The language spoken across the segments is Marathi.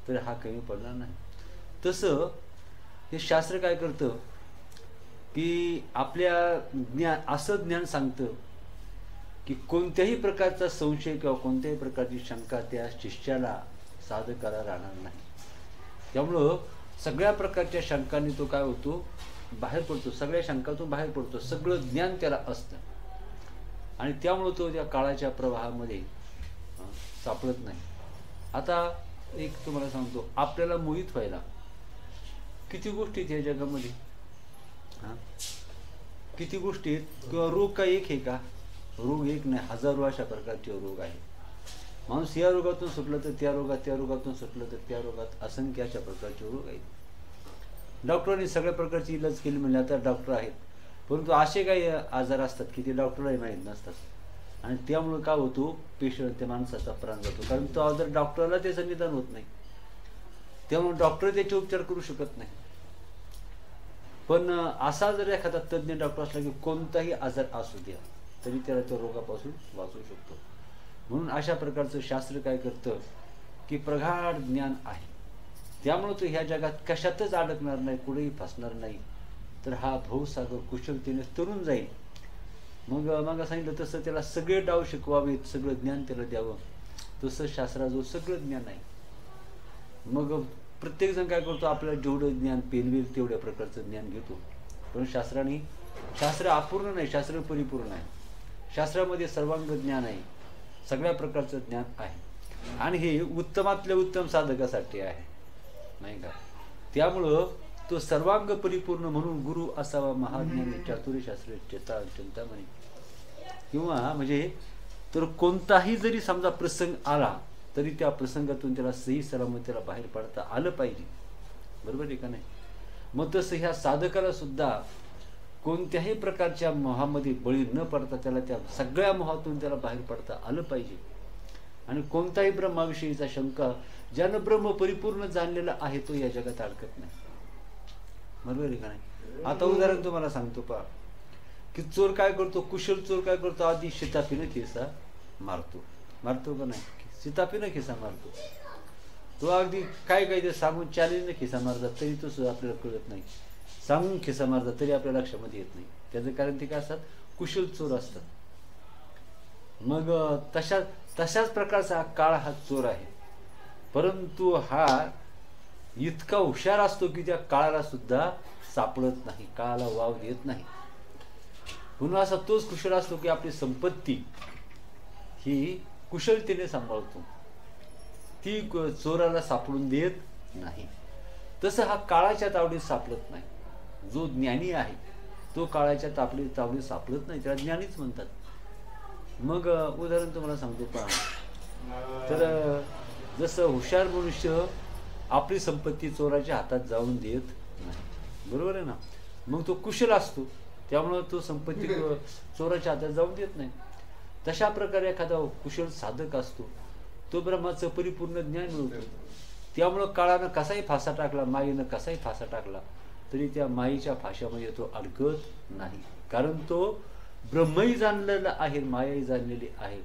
तर हा कमी पडणार नाही. तसं हे शास्त्र काय करतं की आपल्या असं ज्ञान सांगतं की कोणत्याही प्रकारचा संशय किंवा कोणत्याही प्रकारची शंका त्या शिष्याला साधकाला राहणार नाही. त्यामुळं सगळ्या प्रकारच्या शंकांनी तो काय होतो, बाहेर पडतो, सगळ्या शंकातून बाहेर पडतो, सगळं ज्ञान त्याला असतं आणि त्यामुळं तो त्या काळाच्या प्रवाहामध्ये सापडत नाही. आता एक तुम्हाला सांगतो, आपल्याला मोहित व्हायला किती गोष्टी आहेत या जगामध्ये, किती गोष्टी आहेत. किंवा रोग का एक आहे का? रोग एक नाही, हजारो अशा प्रकारचे रोग आहेत. माणूस या रोगातून सुटलं तर त्या रोगात, त्या रोगातून सुटलं तर त्या रोगात, असंख्य अशा प्रकारचे रोग आहेत. डॉक्टरांनी सगळ्या प्रकारची इलाज केली म्हणजे आता डॉक्टर आहेत, परंतु असे काही आजार असतात की ते डॉक्टरलाही माहीत नसतात आणि त्यामुळे काय होतो, पेशंट त्या माणसाचा प्राण जातो, कारण तो आजार डॉक्टरला त्याचं निदान होत नाही, त्यामुळे डॉक्टर त्याचे उपचार करू शकत नाही. पण असा जर एखादा तज्ज्ञ डॉक्टर असला की कोणताही आजार असू द्या तरी त्याला त्या रोगापासून वाचवू शकतो. म्हणून अशा प्रकारचं शास्त्र काय करतं की प्रगाढ ज्ञान आहे, त्यामुळे तो ह्या जगात कशातच अडकणार नाही, कुठेही फसणार नाही, तर हा भवसागर कुशलतेने तरुण जाईल. मग सांगितलं तसं त्याला सगळे डाव शिकवावेत, सगळं ज्ञान त्याला द्यावं, तसं शास्त्राजवळ सगळं ज्ञान आहे. मग प्रत्येक जण काय करतो, आपल्याला जेवढं ज्ञान पेलवेल तेवढ्या प्रकारचं ज्ञान घेतो. पण शास्त्र अपूर्ण नाही, शास्त्र परिपूर्ण आहे. शास्त्रामध्ये सर्वांग ज्ञान आहे, सगळ्या प्रकारचं ज्ञान आहे आणि हे उत्तमातल्या उत्तम साधकासाठी आहे, नाही का? त्यामुळं तो सर्वांग परिपूर्ण म्हणून गुरु असावा महाज्ञानी चातुर्यशास्त्र चिंतामणी. किंवा म्हणजे तर कोणताही जरी समजा प्रसंग आला तरी त्या प्रसंगातून त्याला सही सलामत त्याला बाहेर पडता आलं पाहिजे, बरोबर आहे का नाही? मग तसं ह्या साधकाला सुद्धा कोणत्याही प्रकारच्या मोहामध्ये बळी न पडता त्याला त्या सगळ्या मोहातून त्याला बाहेर पडता आलं पाहिजे आणि कोणताही ब्रह्माविषयीचा शंका, ज्यानं ब्रह्म परिपूर्ण जाणलेला आहे तो या जगात अडकत नाही, बरोबर आहे का नाही? आता उदाहरण तुम्हाला सांगतो पहा की चोर काय करतो, कुशल चोर काय करतो, आधी शिताफीनं खिसा मारतो का नाही? शिताफीनं खिसा मारतो तो, अगदी काय ते सांगून चॅलेंजनं खिसा मारतात तरी तो सुद्धा आपल्याला कळत नाही, सांगून खिसा मारतात तरी आपल्या लक्षामध्ये येत नाही. त्याचं कारण ते काय असतात, कुशल चोर असतात. मग तशाच प्रकारचा काळ हा चोर आहे, परंतु हा इतका हुशार असतो की त्या काळाला सुद्धा सापडत नाही, काळाला वाव देत नाही. पुन्हा असा तोच कुशल असतो की आपली संपत्ती ही कुशलतेने सांभाळतो, ती चोराला सापडून देत नाही. तसं हा काळाच्या तावडीत सापडत नाही. जो ज्ञानी आहे तो काळाच्या तावडीत सापडत नाही, त्याला ज्ञानीच म्हणतात. मग उदाहरण तुम्हाला सांगतो पहा, तर जसं हुशार मनुष्य आपली संपत्ती चोराच्या हातात जाऊन देत नाही, बरोबर आहे ना? मग तो कुशल असतो, त्यामुळं तो संपत्ती चोराच्या हातात जाऊन देत नाही. तशा प्रकारे एखादा कुशल साधक असतो, तो ब्रह्माचं परिपूर्ण ज्ञान मिळवतो. त्यामुळं काळानं कसाही फासा टाकला, मायेनं कसाही फासा टाकला तरी त्या मायेच्या फाशामध्ये तो अडकत नाही, कारण तो ब्रह्मही जाणलेला आहे, मायाही जाणलेली आहे.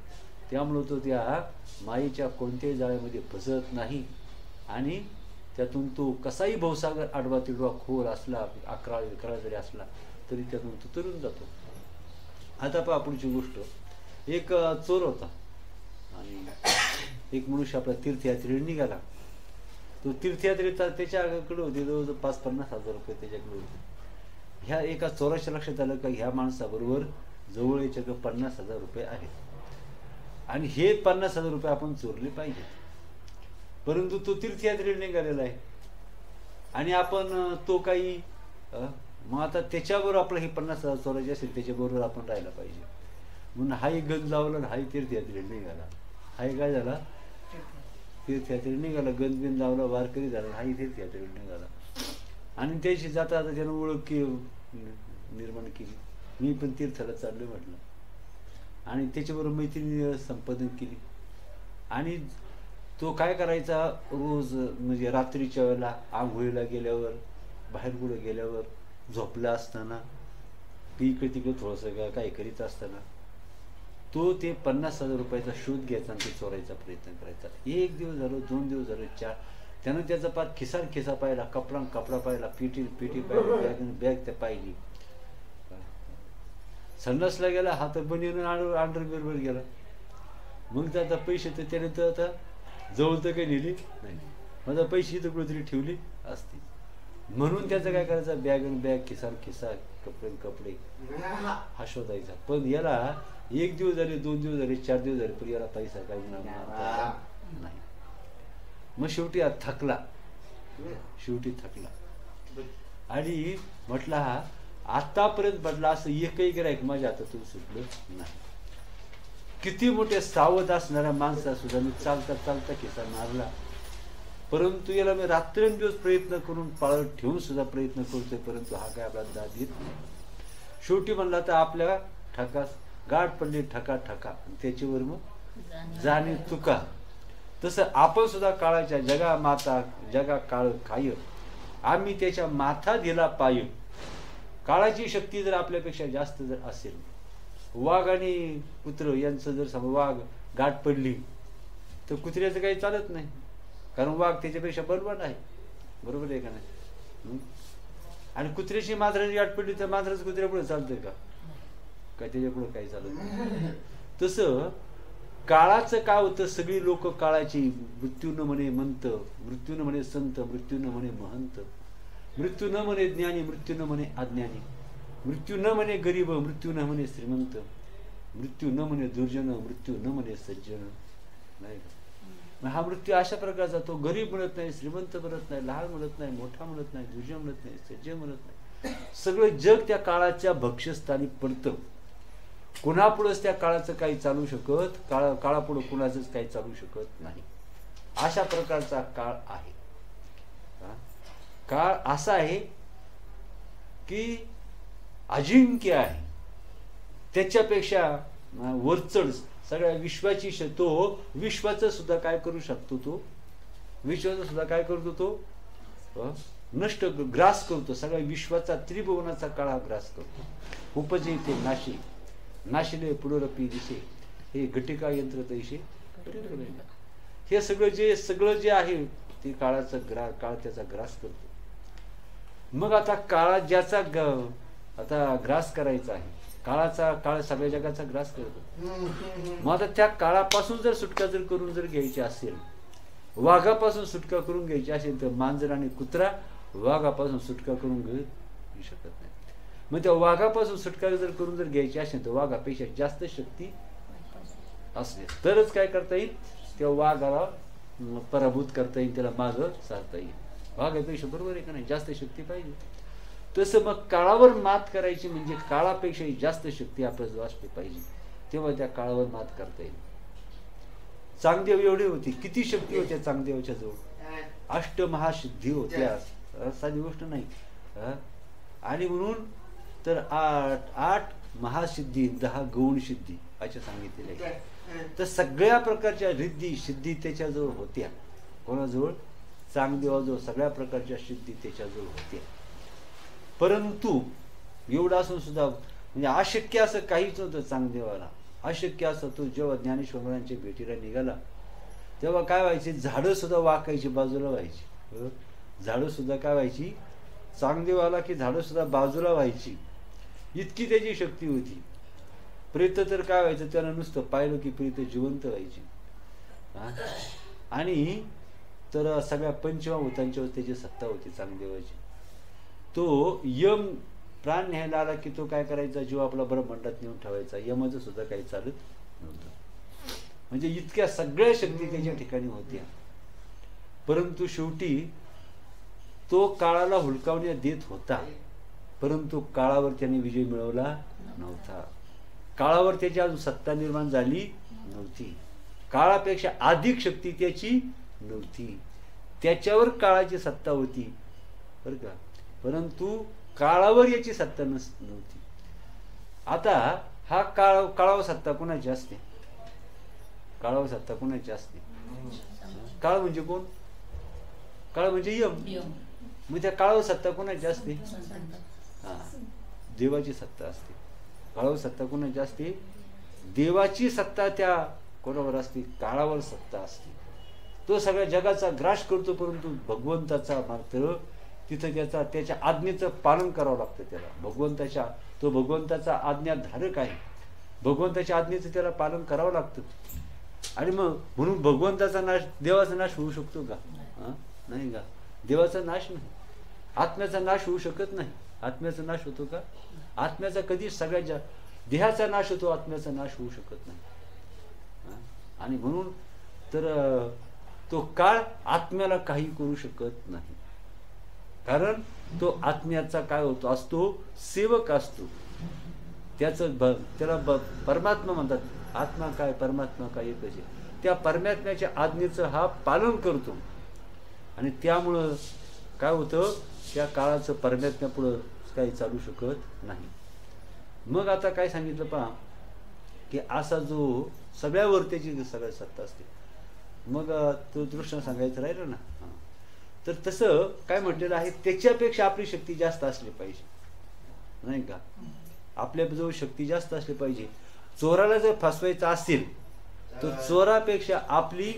त्यामुळं तो त्या मायेच्या कोणत्याही जाळ्यामध्ये फसत नाही आणि त्यातून तो कसाही भवसागर आडवा तिडवा खोल असला, 11 जरी असला तरी त्यातून तो तरून जातो. आता पहा पुढची गोष्ट, एक चोर होता आणि एक मनुष्य आपला तीर्थयात्रेला निघाला. तो तीर्थयात्रेचा त्याच्याकडे होते जवळजवळ 50-50 हजार रुपये त्याच्याकडे होते. ह्या एका चोराच्या लक्षात आलं का ह्या माणसाबरोबर जवळ याच्याकडे 50,000 रुपये आहेत आणि हे 50,000 रुपये आपण चोरले पाहिजे. परंतु तो तीर्थयात्रेला निघालेला आहे आणि आपण तो काही मग आता त्याच्याबरोबर आपलं हे 50,000 चोरायचे असेल त्याच्याबरोबर आपण राहायला पाहिजे म्हणून हाही गंज लावला, हाही तीर्थयात्रेला निघाला. हाही काय झाला, तीर्थयात्रेला निघाला, गंजबिंद लावला, वारकरी झाला, हाही तीर्थयात्रेला निघाला. आणि त्याची जाता आता त्यानं ओळख निर्माण केली, मी पण तीर्थाला चाललोय म्हटलं आणि त्याच्याबरोबर मैत्रिणी संपादन केली. आणि तो काय करायचा, रोज म्हणजे रात्रीच्या वेळेला आंघोळीला गेल्यावर, बाहेर कुठे गेल्यावर, झोपला असताना, इकडे तिकडे थोडंसं काही करीत असताना तो ते 50,000 रुपयाचा शोध घ्यायचा आणि ते चोरायचा प्रयत्न करायचा. 1 दिवस झालं, 2 दिवस झालं, त्यानं त्याचा पार खिसा खिसा पाहिला, कपडा पाहिला, पिटी पाहिली, बॅग त्या पाहिली. संडासला गेला, हात बनियन अंडरवेअरवर गेला. मग तर आता पैसे तर त्याने तर आता जवळ तर काही नेली नाही, माझा पैसे तर कुठेतरी ठेवली असती. म्हणून त्याचं काय करायचं, बॅग खिसा कपडे हा शोधायचा. पण याला 1 दिवस झाले, 2 दिवस झाले, 4 दिवस झाले, पण याला पैसा काही नाही. मग शेवटी थकला आणि म्हटला हा आतापर्यंत म्हटला असं एकही गिऱ्हाईक माझ्या हातातून सुटलं नाही. किती मोठे सावध असणाऱ्या माणसा सुद्धा मी चालता खिसा मारला, परंतु याला मी रात्रंदिवस प्रयत्न करून पाळत ठेवून सुद्धा प्रयत्न करतोय, परंतु हा काय आपला दाद देत नाही. शेवटी म्हणला तर आपल्या ठकास गाठ पडली, ठका त्याच्यावर मग जाणे चुका. तसं आपण सुद्धा काळाच्या जगा काळ खाय, आम्ही त्याच्या माथा दिला पाय. काळाची शक्ती जर आपल्यापेक्षा जास्त जर असेल, वाघ आणि कुत्र यांचं जर वाघ गाठ पडली तर कुत्र्याचं काही चालत नाही, कारण वाघ त्याच्यापेक्षा बलवान आहे. बरोबर आहे का नाही? आणि कुत्र्याची मांजराची गाठ पडली तर मांजराचं कुत्र्या पुढे चालतंय का? काय त्याच्या पुढे काही चालत नाही. तसं काळाचं काय होतं, सगळी लोक काळाची मृत्यू न म्हणे मंत, मृत्यू न म्हणे संत, मृत्यू न म्हणे महंत, मृत्यू न म्हणे ज्ञानी, मृत्यू न म्हणे अज्ञानी, मृत्यू न म्हणे गरीब, मृत्यू न म्हणे श्रीमंत, मृत्यू न म्हणे दुर्जन, मृत्यू न म्हणे सज्जन. नाही का? हा मृत्यू अशा प्रकारचा, तो गरीब म्हणत नाही, श्रीमंत म्हणत नाही, लहान म्हणत नाही, मोठा म्हणत नाही, दुर्जन म्हणत नाही, सज्जन म्हणत नाही. सगळं जग त्या काळाच्या भक्ष्यस्थानी पडतं. कुणापुढंच त्या काळाचं काही चालू शकत, काळापुढं कुणाचंच काही चालू शकत नाही. अशा प्रकारचा काळ आहे. काळ असा आहे की अजिंक्य आहे, त्याच्यापेक्षा वरचढ सगळ्या विश्वाची तो विश्वाचं सुद्धा काय करू शकतो, तो विश्वाचं सुद्धा काय करतो, तो नष्ट ग्रास करतो. सगळ्या विश्वाचा त्रिभुवनाचा काळ ग्रास करतो. उपजे ते नाशिले पुनरपी दिसे, हे घटिका यंत्र तैसे. हे सगळं जे आहे ते काळ त्याचा ग्रास करतो. मग आता काळात ज्याचा आता ग्रास करायचा आहे, काळ सगळ्या जगाचा ग्रास करतो. मग आता त्या काळापासून जर सुटका जर करून जर घ्यायची असेल, वाघापासून सुटका करून घ्यायची असेल, तर मांजर आणि कुत्रा वाघापासून सुटका करून घेऊ शकत नाही. मग त्या वाघापासून सुटका जर करून जर घ्यायची असेल, तर वाघापेक्षा जास्त शक्ती असले तरच काय करता येईल, त्या वाघाला पराभूत करता येईल, त्याला मागं सारता येईल. वाघापेक्षा बरोबर आहे का नाही, जास्त शक्ती पाहिजे. तसं मग काळावर मात करायची म्हणजे काळापेक्षाही जास्त शक्ती आपल्याजवळ असली पाहिजे, तेव्हा त्या काळावर मात करता येईल. चांगदेव एवढे होते, किती शक्ती होत्या चांगदेवाच्या जवळ, 8 महासिद्धी होत्या, साधी गोष्ट नाही. आणि म्हणून तर 8 महासिद्धी, 10 गौण सिद्धी अशा सांगितलेल्या आहे. तर सगळ्या प्रकारच्या रिद्धी सिद्धी त्याच्याजवळ होत्या. कोणाजवळ? चांगदेवाजवळ सगळ्या प्रकारच्या सिद्धी त्याच्याजवळ होत्या. परंतु एवढं असून सुद्धा म्हणजे अशक्य असं काहीच नव्हतं चांगदेवाला. अशक्य असं तो जेव्हा ज्ञानेश्वर महाराजांच्या भेटीला निघाला तेव्हा काय व्हायचे, झाडं सुद्धा वाकायची, बाजूला व्हायची. झाडं सुद्धा काय व्हायची, चांगदेवाला की झाडं सुद्धा बाजूला व्हायची, इतकी त्याची शक्ती होती. प्रेत तर काय व्हायचं, त्यानं नुसतं पाहिलं की प्रेत जिवंत व्हायची. आणि तर सगळ्या पंचमभूतांच्यावर त्याची सत्ता होती चांगदेवाची. तो यम प्राण न्यायला आला की तो काय करायचा, जीव आपला ब्रह्मांडात नेऊन ठेवायचा. यमाचं सुद्धा काही चालत नव्हतं. म्हणजे इतक्या सगळ्या शक्ती त्याच्या ठिकाणी होत्या. परंतु शेवटी तो काळाला हुलकावण्या देत होता, परंतु काळावर त्याने विजय मिळवला नव्हता. काळावर त्याची अजून सत्ता निर्माण झाली नव्हती. काळापेक्षा अधिक शक्ती त्याची नव्हती. त्याच्यावर काळाची सत्ता होती बरं का, परंतु काळावर याची सत्ता नव्हती. आता हा काळावर सत्ता कोणाची असते? काळावर सत्ता कोणाची असते? काळ म्हणजे कोण? काळ म्हणजे यम. मग त्या काळावर सत्ता कोणाची असते? देवाची सत्ता असते. काळावर सत्ता कोणाची असते? देवाची सत्ता त्या कोणावर असते? काळावर सत्ता असते. तो सगळ्या जगाचा ग्रास करतो, परंतु भगवंताचा मात्र तिथं त्याच्या आज्ञेचं पालन करावं लागतं त्याला. तो भगवंताचा आज्ञाधारक आहे, भगवंताच्या आज्ञेचं त्याला पालन करावं लागतं. आणि मग म्हणून भगवंताचा नाश, देवाचा नाश होऊ शकतो का? नाही का? देवाचा नाश नाही, आत्म्याचा नाश होऊ शकत नाही. आत्म्याचा नाश होतो का? आत्म्याचा कधीच सगळ्या देहाचा नाश होतो, आत्म्याचा नाश होऊ शकत नाही. आणि म्हणून तर तो काळ आत्म्याला काही करू शकत नाही, कारण तो आत्म्याचा काय होतो असतो, सेवक असतो. त्याला परमात्मा म्हणतात. आत्मा काय परमात्मा काय एकच आहे. त्या परमात्म्याच्या आज्ञेचं हा पालन करतो, आणि त्यामुळं काय होतं, त्या काळाचं परमात्म्यापुढं काही चालू शकत नाही. मग आता काय सांगितलं पहा, की असा जो सगळ्यावर त्याची सगळ्या सत्ता असते. मग तो दृष्ट सांगायचं राहिलं ना, तर तसं काय म्हटलेलं आहे, त्याच्यापेक्षा आपली शक्ती जास्त असली पाहिजे, नाही का? आपल्याजवळ शक्ती जास्त असली पाहिजे. चोराला जर फसवायचं असेल तर चोरापेक्षा आपली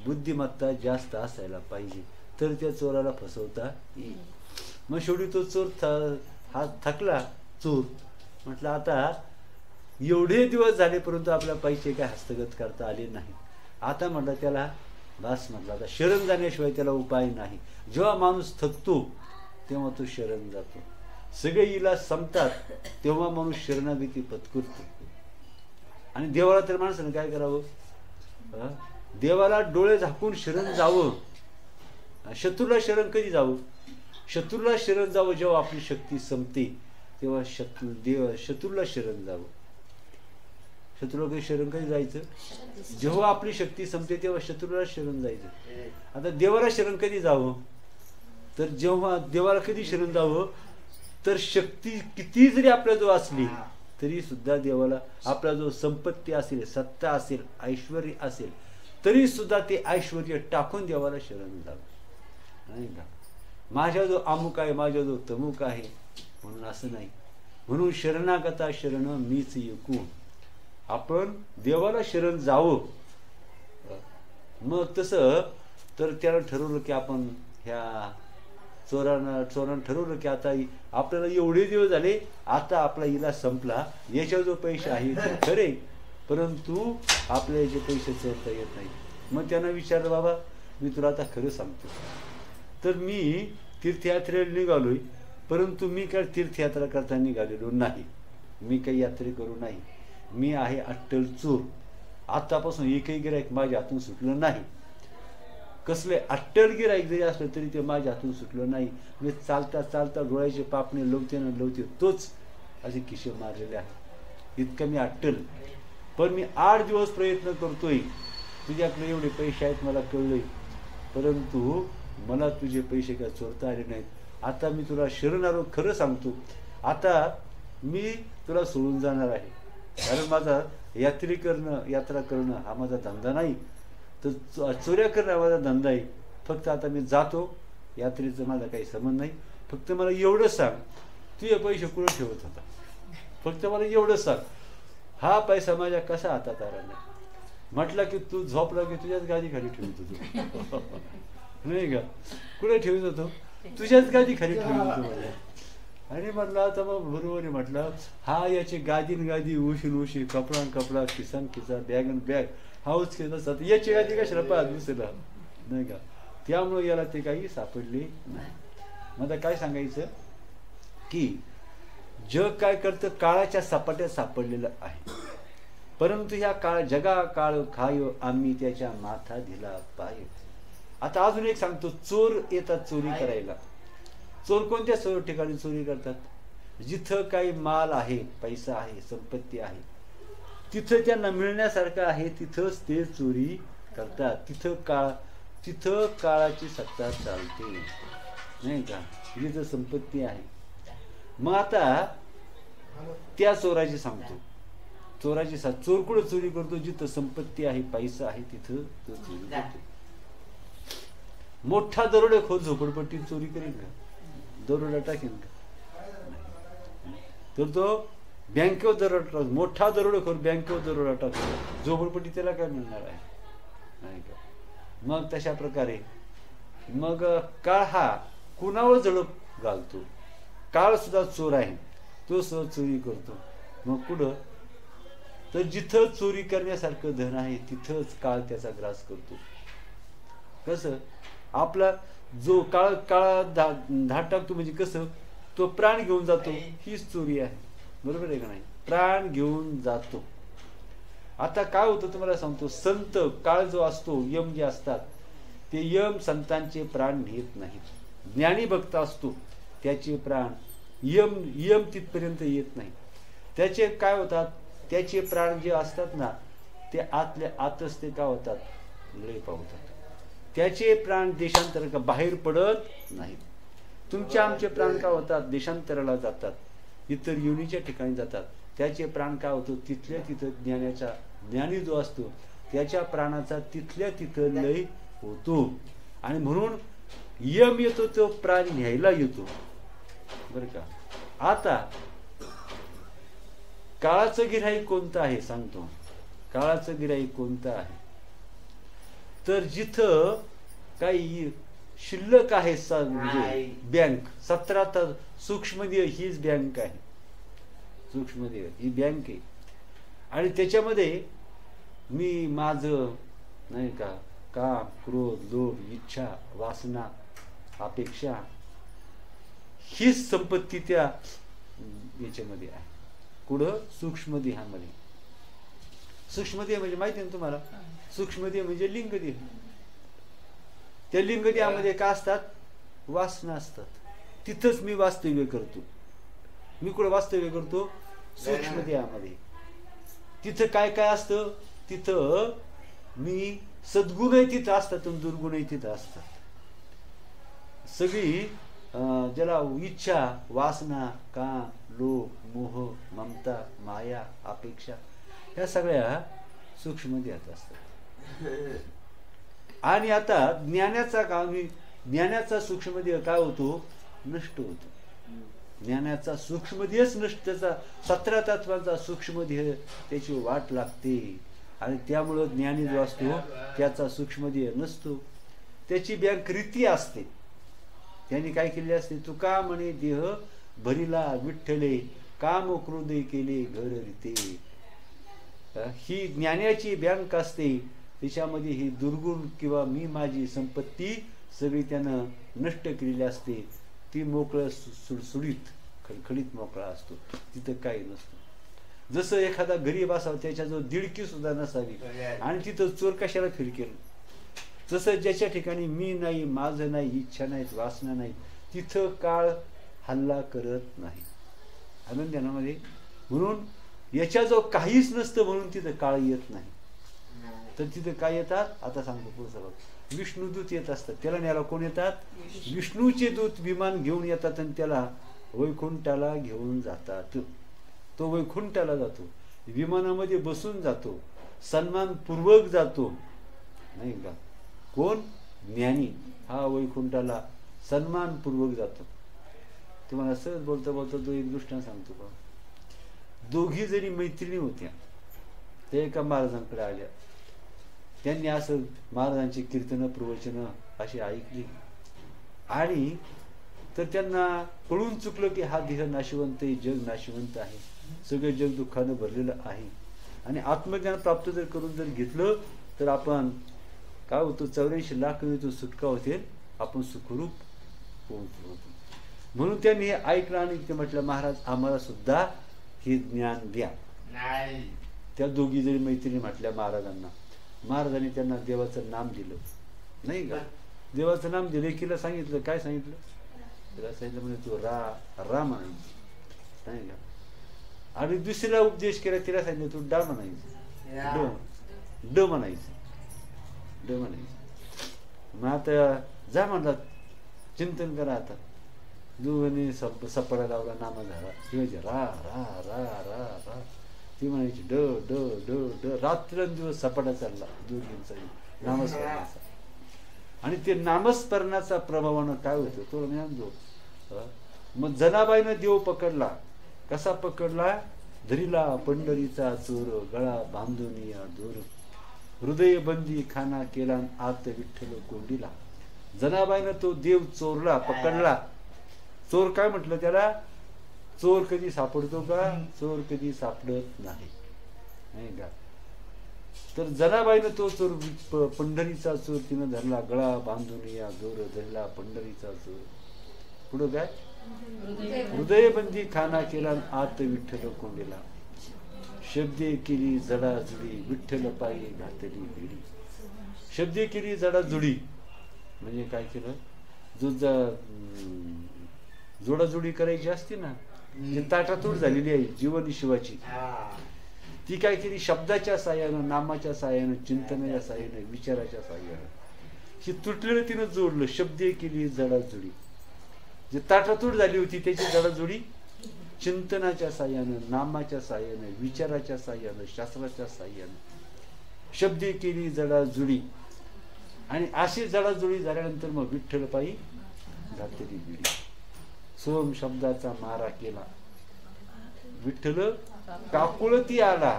बुद्धिमत्ता जास्त असायला पाहिजे, तर त्या चोराला फसवता येईल. मग शेवटी तो चोर हा थकला, चोर म्हटलं आता एवढे दिवस झाले परंतु आपल्या पैसे काय हस्तगत करता आले नाही. आता म्हटलं त्याला बस, म्हटलं आता शरण जाण्याशिवाय त्याला उपाय नाही. जेव्हा माणूस थकतो तेव्हा तो शरण जातो. सगळे इलाज संपतात तेव्हा माणूस शरणागती पत्करतो. आणि देवाला तर माणसाने काय करावं, देवाला डोळे झाकून शरण जावं. शत्रूला शरण कधी जावं? शत्रूला शरण जावं जेव्हा आपली शक्ती संपते, तेव्हा शत्रूला शरण जावं. शत्रूला कधी शरण कधी जायचं? जेव्हा आपली शक्ती संपते तेव्हा शत्रूला शरण जायचं. आता देवाला शरण कधी जावं? तर जेव्हा देवाला कधी शरण जावं, तर शक्ती किती जरी आपल्याजवळ असली तरी सुद्धा देवाला, आपल्याजवळ संपत्ती असेल, सत्ता असेल, ऐश्वर असेल, तरी सुद्धा ते ऐश्वर टाकून देवाला शरण जावं, नाही का? माझ्याजवळ अमुक आहे, माझ्याजवळ तमुक आहे म्हणून असं नाही. म्हणून शरणागता शरण मीच ऐकू, आपण देवाला शरण जावं. मग तसं तर त्याला ठरवलं की आपण ह्या चोरानं ठरवलं की आता आपल्याला एवढे दिवस झाले, आता आपला इलाज संपला, याच्यावर जो पैसे आहे ते खरे, परंतु आपल्या याचे पैसे चोरता येत नाही. मग त्यांना विचारलं, बाबा मी तुला आता खरं सांगतो, तर मी तीर्थयात्रेला निघालोय, परंतु मी काय तीर्थयात्रा करता निघालेलो नाही, मी काही यात्रे करू नाही, मी आहे अट्टल चोर. आतापासून एकही गिराईक माझ्या हातून सुटलं नाही. कसले अट्टल गिराईक जरी असलं तरी ते माझ्या हातून सुटलं नाही. मी चालता चालता डोळ्याचे पापणे लवते तोच असे किशे मारलेले आहे. इतकं मी अट्टल. पण मी 8 दिवस प्रयत्न करतोय, तुझ्याकडे एवढे पैसे आहेत मला कळलंय, परंतु मला तुझे पैसे काय चोरता आले नाहीत. आता मी तुला शरण आलो, खरं सांगतो, आता मी तुला सोडून जाणार आहे, कारण माझा यात्रा करणं हा माझा धंदा नाही, तर चोऱ्या करणं हा माझा धंदा आहे. फक्त आता मी जातो, यात्रेचं माझा काही संबंध नाही. फक्त मला एवढं सांग, तू हे पैसे कुठं ठेवत होता? फक्त मला एवढं सांग, हा पैसा माझ्या कसा हातात आला नाही? म्हटलं की तू झोपला की तुझ्याच गादी खाली ठेवत होतो, नाही का? कुठे ठेवत होतो? तुझ्याच गादी खाली ठेवत होतो माझ्या. आणि म्हटलं आता मग बरोबर म्हटलं, हा याची गादीन गादी, उशी कपडा, किसान खिसा, बॅग बॅग, हाऊस खेळ असतात, याची गादी कशाला पाहत दुसऱ्याला, नाही का? त्यामुळे याला ते काही सापडले नाही. मला काय सांगायचं की जग काय करतं, काळाच्या सपाट्यात सापडलेलं आहे, परंतु ह्या जगा काळ खायो आम्ही त्याच्या माथा दिला पाय. आता अजून एक सांगतो, चोर येतात चोरी करायला. चोर कोणत्या ठिकाणी चोरी करतात? जिथं काही माल आहे, पैसा आहे, संपत्ती आहे, तिथं त्यांना मिळण्यासारखं आहे, तिथंच ते चोरी करतात. तिथं काळाची सत्ता चालते, नाही का? जिथं संपत्ती आहे. मग आता त्या चोराची सांगतो, चोर कुठं चोरी करतो? जिथं संपत्ती आहे, पैसा आहे, तिथं तो चोरी करतो. मोठा दरोडेखोर झोपडपट्टीत चोरी करेल का? दरोडा टाकेल का? तर तो बँकेवर दरोडा, मोठा दरोडेखोर बँकेवर दरोडा टाकतो, झोपडपट्टी त्याला काय मिळणार आहे, नाही का? मग तशा प्रकारे मग काळ हा कुणावर झडप घालतो. काळ सुद्धा चोर आहे, तो सुद्धा चोरी करतो. मग कुठं तर जिथं चोरी करण्यासारखं धन आहे तिथंच काळ त्याचा ग्रास करतो. कसं आपला जो काळा धाड टाकतो म्हणजे कसं तो प्राण घेऊन जातो, हीच चोरी आहे. बरोबर आहे का नाही? प्राण घेऊन जातो. आता काय होतं तुम्हाला सांगतो, संत काळ जो असतो, यम जे असतात ते यम संतांचे प्राण घेत नाहीत. ज्ञानी भक्त असतो त्याचे प्राण यम तिथपर्यंत येत नाही. त्याचे काय होतात, त्याचे प्राण जे असतात ना ते आतल्या आतच ते काय होतात, लय पावतात. त्याचे प्राण देशांतर बाहेर पडत नाहीत. तुमचे आमचे प्राण काय होतात, देशांतराला जातात, इतर योनीच्या ठिकाणी जातात. त्याचे प्राण काय होतो, तिथल्या तिथं ज्ञानी जो असतो त्याच्या प्राणाचा तिथल्या तिथं लय होतो. आणि म्हणून यम येतो तो प्राण न्यायला येतो. बरं का? आता काळाचं गिऱ्हाईक कोणतं आहे सांगतो. काळाचं गिऱ्हाईक कोणतं आहे तर जिथं काही शिल्लक आहे, म्हणजे बँक 17 सूक्ष्मदेह हीच बँक आहे. सूक्ष्मदेह ही बँक आहे आणि त्याच्यामध्ये मी माझं नाही का काम, क्रोध, लोभ, इच्छा, वासना, अपेक्षा हीच संपत्ती त्या याच्यामध्ये आहे. कुठं? सूक्ष्मदेहामध्ये. सूक्ष्मदेह म्हणजे माहिती आहे ना तुम्हाला, सूक्ष्मदेह म्हणजे लिंगदेह. त्या लिंगदेहामध्ये काय असतात, वासना असतात. तिथंच मी वास्तव्य करतो. मी कुठं वास्तव्य करतो, सूक्ष्मदेहामध्ये. तिथं काय काय असतं, तिथं मी सद्गुणही तिथं असतात आणि दुर्गुणही तिथं असतात. सगळी ज्याला इच्छा, वासना, काम, लोभ, मोह, ममता, माया, अपेक्षा ह्या सगळ्या सूक्ष्मदेहात असतात. आणि आता ज्ञानाचा सूक्ष्मदेह काय होतो, नष्ट होतो. ज्ञानाचा सूक्ष्मदेहच नष्ट, त्याचा 17 तत्वांचा सूक्ष्मदेह त्याची वाट लागते. आणि त्यामुळं ज्ञानी जो असतो त्याचा सूक्ष्मदेह नसतो. त्याची बँक रीती असते. त्यांनी काय केले असते, तुका म्हणे देह भरिला विठ्ठले, काम क्रोध केले घर रीते. ही ज्ञानाची बँक असते. त्याच्यामध्ये ही दुर्गुण किंवा मी माझी संपत्ती सगळी त्यानं नष्ट केलेली असते. ती मोकळं सुडसुडीत खडखडीत मोकळा असतो. तिथं काही नसतं. जसं एखादा गरीब असावा त्याच्याजवळ दिडकी सुद्धा नसावी आणि तिथं चोर कशाला फिरकेल. जसं ज्याच्या ठिकाणी मी नाही, माझं नाही, इच्छा नाहीत, वासना नाही, तिथं काळ हल्ला करत नाही. आनंदामध्ये म्हणून याच्याजवळ काहीच नसतं म्हणून तिथं काळ येत नाही. तर तिथं काय येतात, आता सांगतो पुढचं बघ. विष्णुदूत येत असतात. त्याला न्यायला कोण येतात, विष्णूचे दूत विमान घेऊन येतात आणि त्याला वैकुंठाला घेऊन जातात. तो वैकुंठाला जातो, विमानामध्ये बसून जातो, सन्मानपूर्वक जातो, नाही का? कोण? ज्ञानी हा वैकुंठाला सन्मानपूर्वक जातो. तुम्हाला सहज बोलता बोलता तो एक दृष्टांत सांगतो का. दोघी जरी मैत्रिणी होत्या, ते एका महाराजांकडे आल्या. त्यांनी असं महाराजांची कीर्तन प्रवचन अशी ऐकली आणि तर त्यांना कळून चुकलं की हा देह नाशिवंत आहे, जग नाशिवंत आहे, सगळे जग दुःखानं भरलेलं आहे. आणि आत्मज्ञान प्राप्त जर करून जर घेतलं तर आपण काय होतं, 84 लाख सुटका होते, आपण सुखरूप पोहोचतो. म्हणून त्यांनी हे ऐकलं आणि ते म्हटलं, महाराज आम्हाला सुद्धा हे ज्ञान द्या. त्या दोघी जरी मैत्रिणी म्हटल्या महाराजांना. महाराजांनी त्यांना देवाचं नाम दिलं, नाही का? देवाचं नाम दिलं. एकीला सांगितलं, काय सांगितलं? तिला सांगितलं म्हणजे तू रा म्हणायचं, नाही का? आणि दुसरीला उपदेश केला, तिला सांगितलं तू डा म्हणायचं, ड म्हणायचं, ड म्हणायचं. मग आता जा म्हणतात, चिंतन करा. आता दोघांनी सपाडा लावला, नामा झाला. ती म्हणजे रा रा रा रा रा, ती म्हणायची ड ड ड ड. रात्रंदिवस सपाटा चालला दोघींचा नामस्मरणाचा. आणि ते नामस्मरणाचा प्रभावानं काय होतं तो म्हणतो. मग जनाबाईनं देव पकडला. कसा पकडला? धरिला पंढरीचा चोर, गळा बांधून या दोर. हृदय बंदी खाना केला आत विठ्ठल कोंडीला. जनाबाईनं तो देव चोरला, पकडला. चोर काय म्हटलं त्याला? चोर कधी सापडतो का? चोर कधी सापडत नाही, नाही का? तर जनाबाईनं तो चोर, पंढरीचा चोर तिनं धरला, गळा बांधून या दोर धरला पंढरीचा चोर. पुढं काय? हृदय बंदी खाना केला आत विठ्ठल कोंडीला. शब्दे केली जडाजुडी विठ्ठल पायी घातली भिडी. शब्दे केली जडाजुडी म्हणजे काय केलं? जोडाजोडी करायची असते ना, जी ताटातूट झालेली आहे जीवन शिवाची, ती काय केली? शब्दाच्या साह्यानं, नामाच्या साह्यानं, चिंतनाच्या साह्यानं, विचाराच्या साह्यानं ही तुटलेलं तिनं जोडलं. शब्दे केली जडाजुडी. जी ताटातूट झाली होती त्याची जडाजुडी चिंतनाच्या साह्यानं, नामाच्या साह्यानं, विचाराच्या साह्यानं, शास्त्राच्या साह्यानं शब्दे केली जडाजुडी. आणि अशी जडाजुडी झाल्यानंतर मग विठ्ठल पायी घातली भिडी. सोम शब्दाचा मारा केला विठ्ठल काकुळती आला.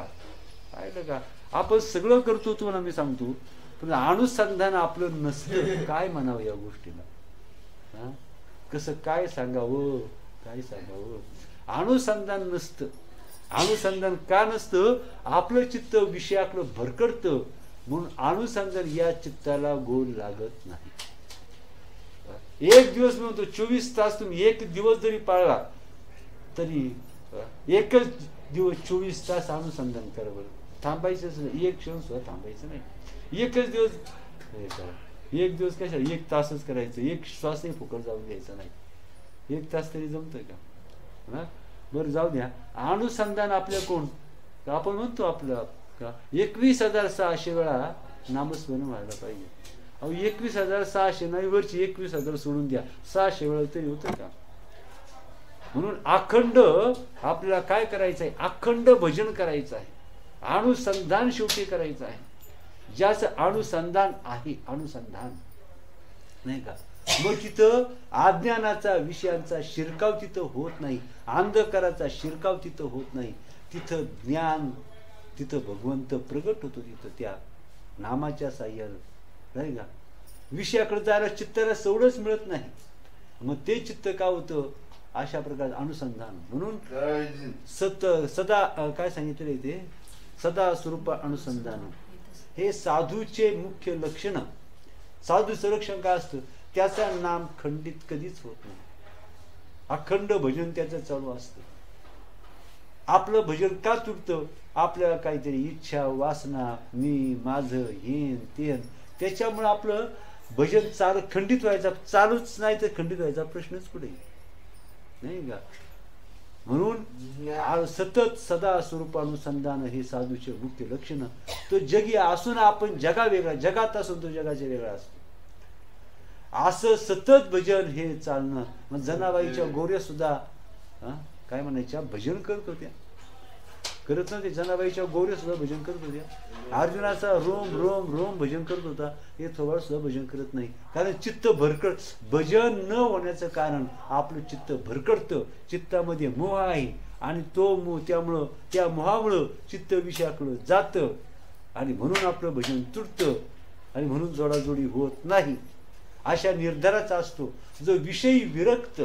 पाहिलं का? आपण सगळं करतो तुम्हाला मी सांगतो, पण अनुसंधान आपलं नसतं. काय म्हणावं या गोष्टीला? कसं काय सांगावं, काय सांगावं? अनुसंधान नसतं. अनुसंधान का नसतं? आपलं चित्त विषयाकडं भरकडतं, म्हणून अनुसंधान या चित्ताला गोल लागत नाही. एक दिवस म्हणतो 24 तास तुम्ही एक दिवस जरी पाळला तरी एकच दिवस 24 तास अनुसंधान करा बरं. थांबायचंच नाही, एक क्षण सुद्धा थांबायचं नाही. एकच दिवस हे करा. एक दिवस कशाला? एक तासच करायचं. एक श्वासही फुकट जाऊन द्यायचा नाही. एक तास तरी जमतंय का? हा बरं, जाऊ द्या. अनुसंधान आपल्या कोण? आपण म्हणतो आपलं का 21,600 वेळा नामस्मरण व्हायला पाहिजे. अहो 21,600 नाही, वरची 21,000 सोडून द्या, 600 वेळा तरी होतं का? म्हणून अखंड आपल्याला काय करायचं आहे? अखंड भजन करायचं आहे. अनुसंधान शेवटी करायचं आहे. ज्याचं अनुसंधान आहे, अनुसंधान नाही का, मग तिथं अज्ञानाचा विषयांचा शिरकाव तिथं होत नाही, अंधकाराचा शिरकाव तिथं होत नाही. तिथं ज्ञान, तिथं भगवंत प्रगट होतो. तिथं त्या नामाच्या साह्यानं नाही का. विषयाकडे जायला चित्ताला सवडच मिळत नाही. मग ते चित्त का होतं? अशा प्रकारचं अनुसंधान. म्हणून सदा काय सांगितलं ते? सदा स्वरूप अनुसंधान हे साधूचे मुख्य लक्षण. साधूचं लक्षण काय असतं? त्याचं नाम खंडित कधीच होत नाही. अखंड भजन त्याचं चालू असतं. आपलं भजन का तुटतं? आपल्याला काहीतरी इच्छा, वासना, मी, माझं, हेन तेन, त्याच्यामुळे आपलं भजन खंडित व्हायचा चालूच नाही तर खंडित व्हायचा प्रश्नच कुठे नाही का. म्हणून सतत सदा स्वरूप अनुसंधान हे साधूचे मुख्य लक्षण. तो जगी असून आपण जगा वेगळा, जगात असून तो जगाच्या वेगळा असतो. असं सतत भजन हे चालणं. मग जनाबाईच्या गोऱ्या सुद्धा काय म्हणायच्या? भजन करत होत्या. करत नव्हते? जनाबाईच्या गोऱ्या सुद्धा भजन करत होत्या. अर्जुनाचा रोम रोम रोम भजन करत होता, हे थोडा सुद्धा भजन करत नाही. कारण चित्त भरकड. भजन न होण्याचं कारण आपलं चित्त भरकडतं. चित्तामध्ये मोह आहे आणि तो मोह, त्यामुळं त्या मोहामुळं चित्त विषयाकडं जातं आणि म्हणून आपलं भजन तुटतं आणि म्हणून जोडाजोडी होत नाही. अशा निर्धाराचा असतो जो विषयी विरक्त.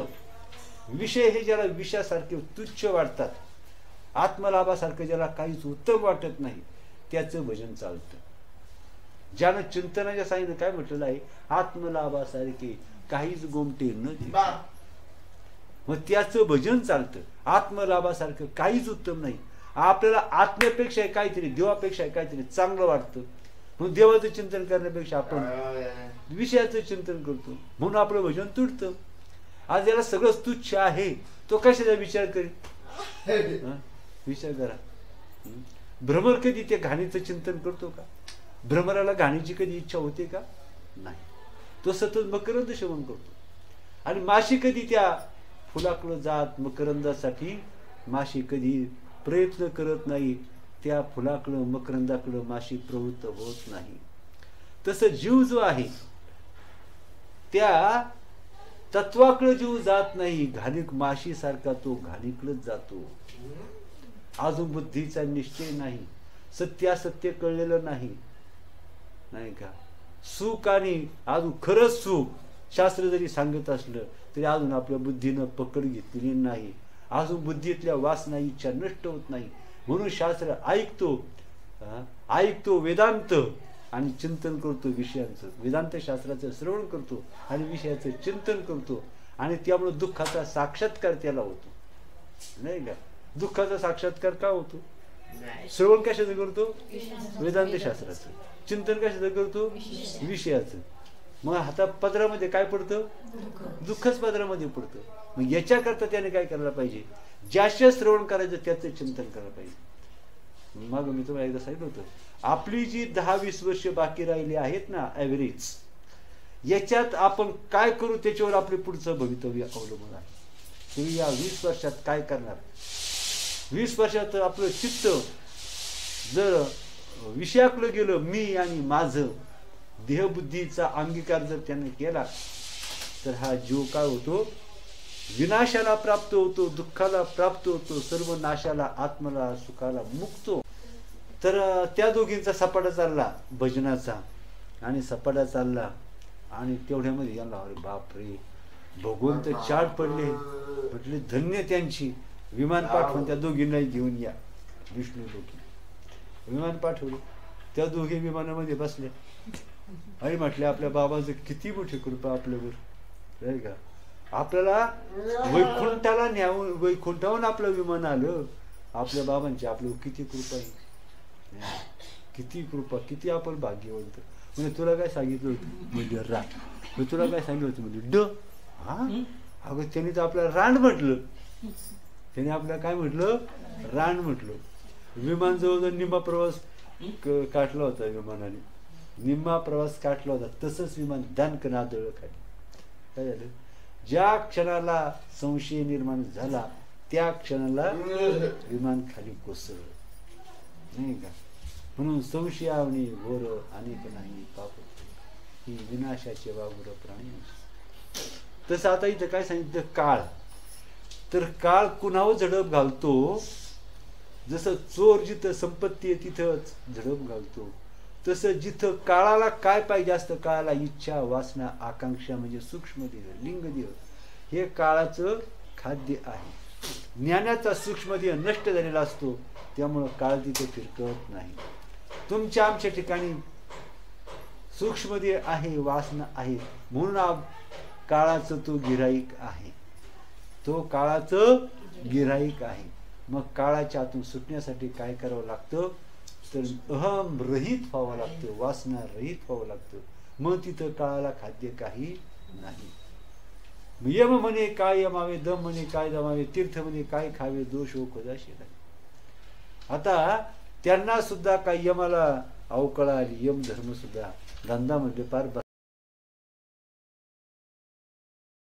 विषय हे ज्याला विषयासारखे तुच्छ वाटतात, आत्मलाभासारखं ज्याला काहीच उत्तम वाटत नाही, त्याचं भजन चालतं. ज्यानं चिंतनाच्या साईनं काय म्हटलेलं आहे? आत्मलाभासारखे काहीच गोमटे न दे, मग त्याचं भजन चालतं. आत्मलाभासारखं काहीच उत्तम नाही. आपल्याला आत्म्यापेक्षा काहीतरी, देवापेक्षा काहीतरी चांगलं वाटतं, म्हणून देवाचं चिंतन करण्यापेक्षा आपण विषयाचं चिंतन करतो, म्हणून आपलं भजन तुटतं. आज याला सगळं तुच्छ आहे, तो कशाचा विचार करेल? विचार करा. भ्रमर कधी त्या घाणीचं चिंतन करतो का? भ्रमराला घाणीची कधी इच्छा होते का? नाही. तो सतत मकरंद सेवन करतो. आणि माशी कधी त्या फुलाकडं जात मकरंदासाठी माशी कधी प्रयत्न करत नाही. त्या फुलाकडं मकरंदाकडं माशी प्रवृत्त होत नाही. तसं जीव जो आहे त्या तत्वाकडे जीव जात नाही. घाणीक माशी सारखा तो घाणीकडेच जातो. अजून बुद्धीचा निश्चय नाही, सत्यासत्य कळलेलं नाही. नाही का. सुख आणि अजून खरंच सुख शास्त्र जरी सांगत असलं तरी अजून आपल्या बुद्धीनं पकड घेतलेली नाही. अजून बुद्धीतल्या वासना इच्छा नष्ट होत नाही. म्हणून शास्त्र ऐकतो वेदांत आणि चिंतन करतो विषयांचं. वेदांत शास्त्राचं श्रवण करतो आणि विषयाचं चिंतन करतो आणि त्यामुळे दुःखाचा साक्षात्कार त्याला होतो. नाही का. दुःखाचा साक्षात्कार का होतो? श्रवण कशाचं करतो? वेदांत शास्त्राचं. चिंतन कशाचं करतो? विषयाचं. मग हाता पदरामध्ये काय पडतं? दुःखच पदरामध्ये पडतं. मग याच्याकरता त्याने काय करायला पाहिजे? ज्याचं श्रवण करायचं त्याचं चिंतन करायला पाहिजे. मग मी तुम्हाला एकदा सांगितलं होतं, आपली जी 10-20 वर्ष बाकी राहिली आहेत ना ॲव्हरेज, याच्यात आपण काय करू त्याच्यावर आपले पुढचं भवितव्य अवलंबून आहे. तुम्ही या 20 वर्षात काय करणार? 20 वर्षात आपलं चित्त जर विषयाकडे गेलं, मी आणि माझं देहबुद्धीचा अंगीकार जर त्याने केला तर हा जीव काय होतो? विनाशाला प्राप्त होतो, दुःखाला प्राप्त होतो, सर्व नाशाला, आत्मला, सुखाला मुक्तो. तर त्या दोघींचा सपाटा चालला भजनाचा आणि सपाटा चालला आणि तेवढ्यामध्ये यांना अरे बापरे भगवंत चाट पडले. म्हटले धन्य त्यांची. विमान पाठवून त्या दोघींनाही घेऊन या. विष्णू लोकी विमान पाठवलं. त्या दोघी विमानामध्ये बसले आणि म्हटले आपल्या बाबाचं किती मोठी कृपा आपल्यावर, नाही का. आपल्याला वैकुंठाला न्यावून, वैकुंठाहून आपलं विमान आलं. आपल्या बाबांची आपल्यावर किती कृपा आहे, किती कृपा, किती आपण भाग्यवंत. म्हणजे तुला काय सांगितलं होतं? म्हणजे रान. तुला काय सांगितलं होतं? म्हणजे ड. हा अगं त्यांनी तर आपल्याला रांड म्हटलं. त्याने आपल्याला काय म्हटलं? रांड म्हटलं. विमान जवळजवळ निम्मा प्रवास काटला होता विमानाने. निम्मा प्रवास काटला होता. तसंच विमान दानकन आदळलं खाली. काय झालं? ज्या क्षणाला संशय निर्माण झाला त्या क्षणाला विमान खाली कोसळलं, नाही का. म्हणून संशयावनी घोर अनेक नाही पाप ही विनाशाचे वाघुर प्राणी. तसं आता इथं काय सांगितलं? काळ. तर काळ कुणावर झडप घालतो? जसं चोर जिथं संपत्ती आहे तिथंच झडप घालतो, तसं जिथं काळाला काय पाहिजे असतं, काळाला इच्छा, वासना, आकांक्षा म्हणजे सूक्ष्म देह, लिंग देह हे काळाचं खाद्य आहे. ज्ञानाचा सूक्ष्म देह नष्ट झालेला असतो, त्यामुळं काळ तिथे फिरकत नाही. तुमच्या आमच्या ठिकाणी सूक्ष्म देह आहे, वासना आहे, म्हणून काळाचं तो गिराईक आहे. तो काळाचं गिराईक आहे. मग काळाच्या आतून सुटण्यासाठी काय करावं लागतं? तर अहम रहित व्हावं लागतं, वासना रहित व्हावं लागतं. मग तिथं काळाला खाद्य काही नाही. यम म्हणे काय यमावे, दम म्हणे काय दमावे, तीर्थ म्हणे काय खावे, दोष हो कदाशी नाही. आता त्यांना सुद्धा काही यमाला अवकळा आली. यम धर्म सुद्धा धंदा म्हणजे पार